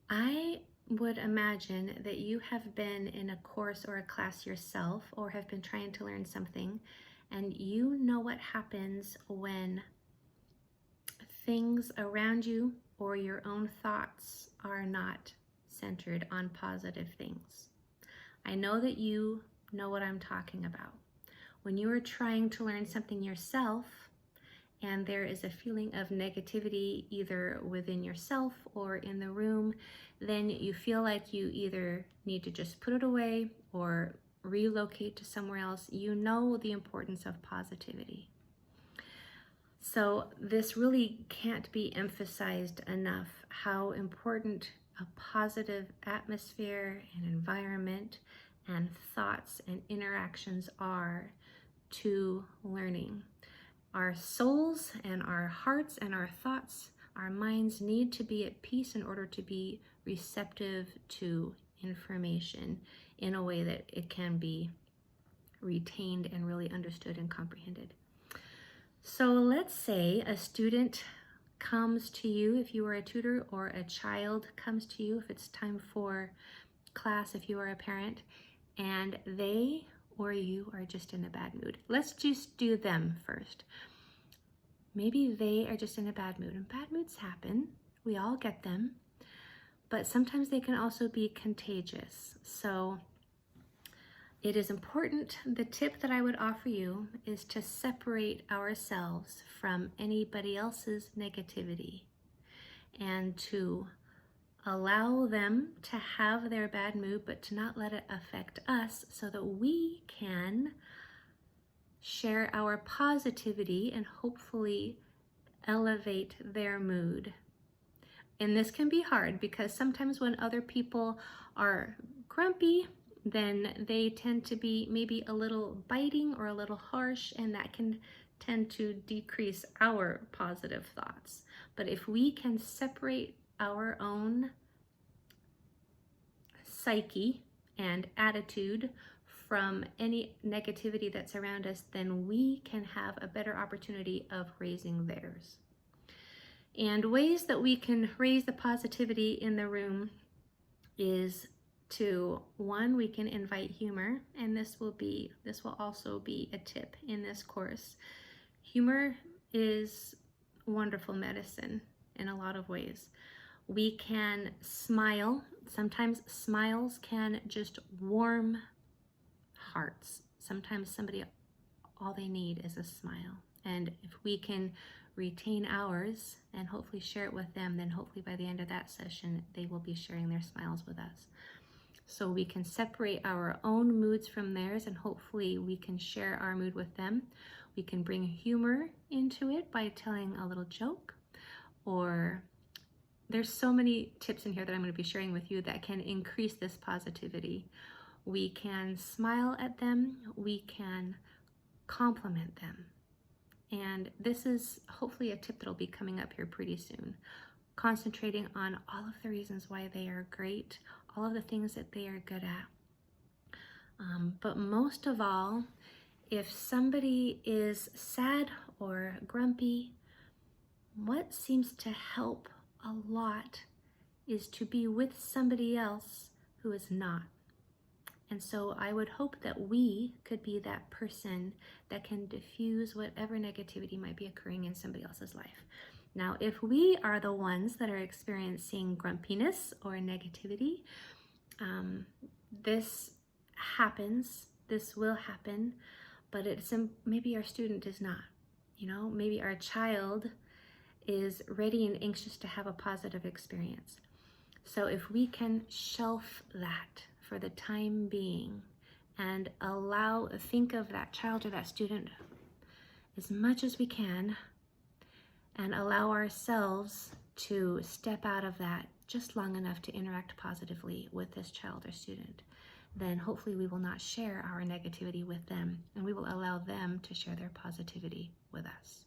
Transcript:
I would imagine that you have been in a course or a class yourself or have been trying to learn something, and you know what happens when things around you or your own thoughts are not centered on positive things. I know that you know what I'm talking about. When you are trying to learn something yourself, and there is a feeling of negativity either within yourself or in the room, then you feel like you either need to just put it away or relocate to somewhere else. You know the importance of positivity. So this really can't be emphasized enough, how important a positive atmosphere and environment and thoughts and interactions are to learning. Our souls and our hearts and our thoughts, our minds need to be at peace in order to be receptive to information in a way that it can be retained and really understood and comprehended. So let's say a student comes to you, if you are a tutor, or a child comes to you, if it's time for class, if you are a parent, and they or you are just in a bad mood. Let's just do them first. Maybe they are just in a bad mood, and bad moods happen. We all get them, but sometimes they can also be contagious. So it is important. The tip that I would offer you is to separate ourselves from anybody else's negativity and to allow them to have their bad mood, but to not let it affect us so that we can share our positivity and hopefully elevate their mood. And this can be hard because sometimes when other people are grumpy, then they tend to be maybe a little biting or a little harsh, and that can tend to decrease our positive thoughts. But if we can separate our own psyche and attitude from any negativity that's around us, then we can have a better opportunity of raising theirs. And ways that we can raise the positivity in the room is to, one, we can invite humor, and this will also be a tip in this course. Humor is wonderful medicine in a lot of ways. We can smile. Sometimes smiles can just warm hearts. Sometimes somebody, all they need is a smile. And if we can retain ours and hopefully share it with them, then hopefully by the end of that session, they will be sharing their smiles with us. So we can separate our own moods from theirs, and hopefully we can share our mood with them. We can bring humor into it by telling a little joke, or there's so many tips in here that I'm going to be sharing with you that can increase this positivity. We can smile at them, we can compliment them. And this is hopefully a tip that'll be coming up here pretty soon. Concentrating on all of the reasons why they are great, all of the things that they are good at. But most of all, if somebody is sad or grumpy, what seems to help a lot is to be with somebody else who is not. And so I would hope that we could be that person that can diffuse whatever negativity might be occurring in somebody else's life. Now, if we are the ones that are experiencing grumpiness or negativity, this happens, this will happen, but maybe our student is not. Maybe our child is ready and anxious to have a positive experience. So if we can shelf that for the time being and think of that child or that student as much as we can, and allow ourselves to step out of that just long enough to interact positively with this child or student, then hopefully we will not share our negativity with them, and we will allow them to share their positivity with us.